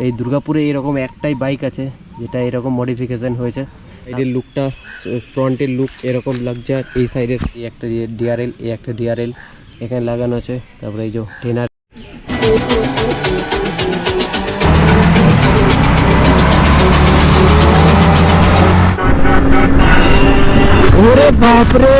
এই দুর্গাপুরে এরকম একটাই বাইক আছে যেটা এরকম মডিফিকেশন হয়েছে। সাইডের লুকটা, ফ্রন্টের লুক এরকম লাগছে। আর এই সাইডের এই একটা ডিআরএল, এই একটা ডিআরএল এখানে লাগানো আছে। তারপরে এই যে টেনার, ওরে বাপরে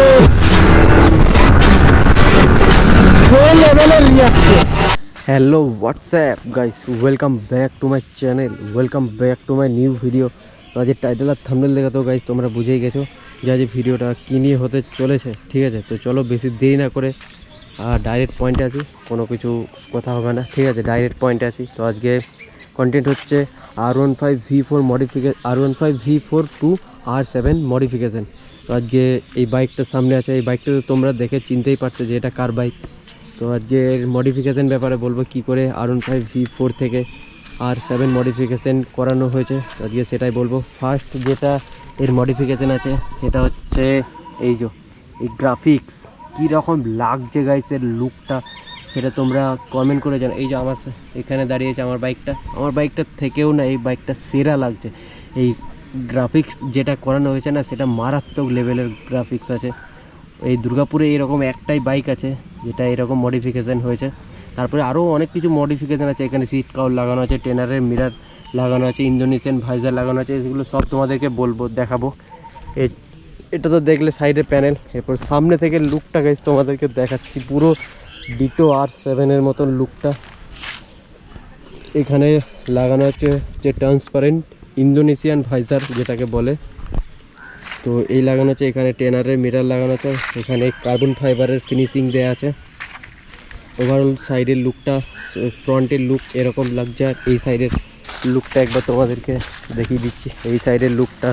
hello WhatsApp guys, welcome back to my channel, welcome back to my new video. তো আজকে টাইটেল আর থাম্বনেল দেখে তো গাইস তোমরা বুঝেই গেছো যে আজ ভিডিওটা কী নিয়ে হতে চলেছে। ঠিক আছে, তো চলো বেশি দেরি না করে ডাইরেক্ট পয়েন্টে আসি, কোনো কিছু কথা হবে না। ঠিক আছে, ডাইরেক্ট পয়েন্টে আসি। তো আজকে কন্টেন্ট হচ্ছে R15V4 modification, R15V4 two R7 modification. তো আজকে এই বাইকটার সামনে আছে, এই বাইকটা তো তোমরা দেখে চিনতেই পারছো যে এটা কার বাইক। তো আজকে মডিফিকেশান ব্যাপারে বলবো কি করে R15V4 থেকে R7 মডিফিকেশান করানো হয়েছে, আজকে সেটাই বলবো। ফার্স্ট যেটা এর মডিফিকেশান আছে সেটা হচ্ছে এই যে এই গ্রাফিক্স কীরকম লাগছে গাইসের লুকটা, সেটা তোমরা কমেন্ট করে জানো। এই যে আমার এখানে দাঁড়িয়েছে আমার বাইকটার থেকেও না এই বাইকটা সেরা লাগছে। এই গ্রাফিক্স যেটা করানো হয়েছে না সেটা মারাত্মক লেভেলের গ্রাফিক্স আছে। এই দুর্গাপুরে এরকম একটাই বাইক আছে যেটা এরকম মডিফিকেশান হয়েছে। তারপরে আরও অনেক কিছু মডিফিকেশান আছে, এখানে সিট কাউল লাগানো আছে, টেনারের মিরার লাগানো আছে, ইন্দোনেশিয়ান ভাইজার লাগানো আছে, এগুলো সব তোমাদেরকে বলবো, দেখাবো। এটা তো দেখলে সাইডের প্যানেল, এরপর সামনে থেকে লুকটা গাইস তোমাদেরকে দেখাচ্ছি, পুরো ডিটো R7-এর মতন লুকটা। এখানে লাগানো আছে যে ট্রান্সপারেন্ট ইন্দোনেশিয়ান ভাইজার যেটাকে বলে, তো এই লাগানো আছে। এখানে টেনারের মিরার লাগানো আছে, এখানে কার্বন ফাইবারের ফিনিশিং দেওয়া আছে। ওভারঅল সাইডের লুকটা, ফ্রন্টের লুক এরকম লাগছে। আর এই সাইডের লুকটা একবার তোমাদেরকে দেখিয়ে দিচ্ছি। এই সাইডের লুকটা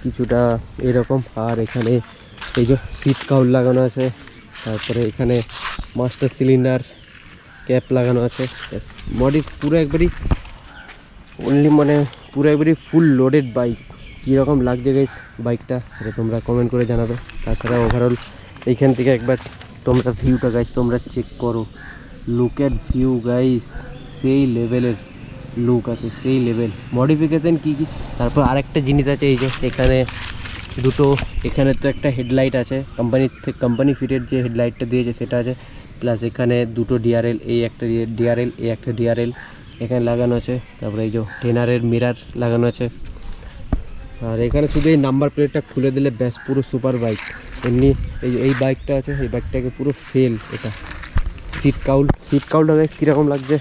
কিছুটা এরকম। আর এখানে এই যে সিট কাউল লাগানো আছে, তারপরে এখানে মাস্টার সিলিন্ডার ক্যাপ লাগানো আছে। বডি পুরো একবারই পুরো একবারই ফুল লোডেড বাইক। কীরকম লাগছে গাইস বাইকটা সেটা তোমরা কমেন্ট করে জানাবে। তাছাড়া ওভারঅল এইখান থেকে একবার তোমরা ভিউটা গাইস তোমরা চেক করো, লুক অ্যাট ভিউ গাইস, সেই লেভেলের লুক আছে, সেই লেভেল মডিফিকেশান কী কী। তারপর আরেকটা জিনিস আছে, এই যে এখানে দুটো, এখানে তো একটা হেডলাইট আছে কোম্পানি ফিটের যে হেডলাইটটা দিয়েছে সেটা আছে, প্লাস এখানে দুটো ডিআরএল, এই একটা ডিআরএল, এই একটা ডিআরএল এখানে লাগানো আছে। তারপরে এই যে টেনারের মিরার লাগানো আছে। আর এখানে শুধু এই নাম্বার প্লেটটা খুলে দিলে ব্যাস পুরো সুপার বাইক। এমনি এই বাইকটা আছে, এই বাইকটাকে পুরো ফেল। এটা সিট কাউলটা গাইস কীরকম লাগছে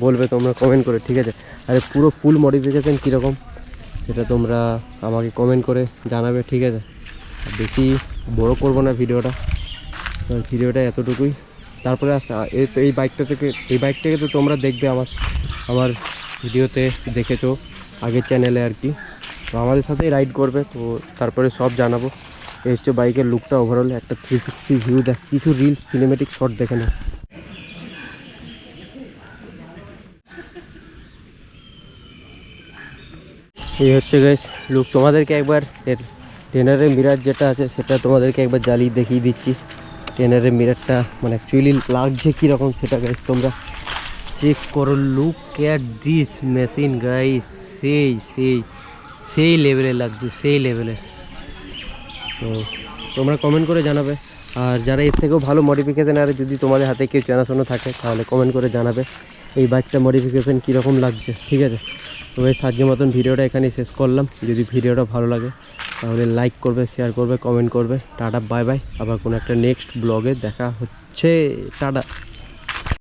বলবে তোমরা কমেন্ট করে, ঠিক আছে। আর পুরো ফুল মডিফিকেশান কীরকম সেটা তোমরা আমাকে কমেন্ট করে জানাবে, ঠিক আছে। বেশি বড় করব না ভিডিওটা এতটুকুই। তারপরে এই বাইকটাকে তো তোমরা দেখবে আমার ভিডিওতে দেখেছো আগের চ্যানেলে আর কি। তো আমাদের সাথেই রাইড করবে, তো তারপরে সব জানাবো। এই হচ্ছে বাইকের লুকটা ওভারঅল, একটা 360 ভিউ দেখ, কিছু রিলস সিনেমেটিক শট দেখে না। এই হচ্ছে গাইস লুক। তোমাদেরকে একবার এর টেনারের মিরার যেটা আছে সেটা তোমাদেরকে একবার জ্বালিয়ে দেখিয়ে দিচ্ছি। টেনারের মিরারটা মানে অ্যাকচুয়ালি লাগছে কীরকম সেটা গাইস তোমরা চেক করো। Look at this machine guys, সেই লেভেলে লাগছে, সেই লেভেলের। তো তোমরা কমেন্ট করে জানাবে। আর যারা এর থেকেও ভালো মডিফিকেশান, আর যদি তোমাদের হাতে কেউ চেনাশোনা থাকে তাহলে কমেন্ট করে জানাবে এই বাইকটা মডিফিকেশান কীরকম লাগছে, ঠিক আছে। তো এই সাহায্য মতন ভিডিওটা এখানেই শেষ করলাম। যদি ভিডিওটা ভালো লাগে তাহলে লাইক করবে, শেয়ার করবে, কমেন্ট করবে। টাটা বাই বাই, আবার কোনো একটা নেক্সট ব্লগে দেখা হচ্ছে। টাটা।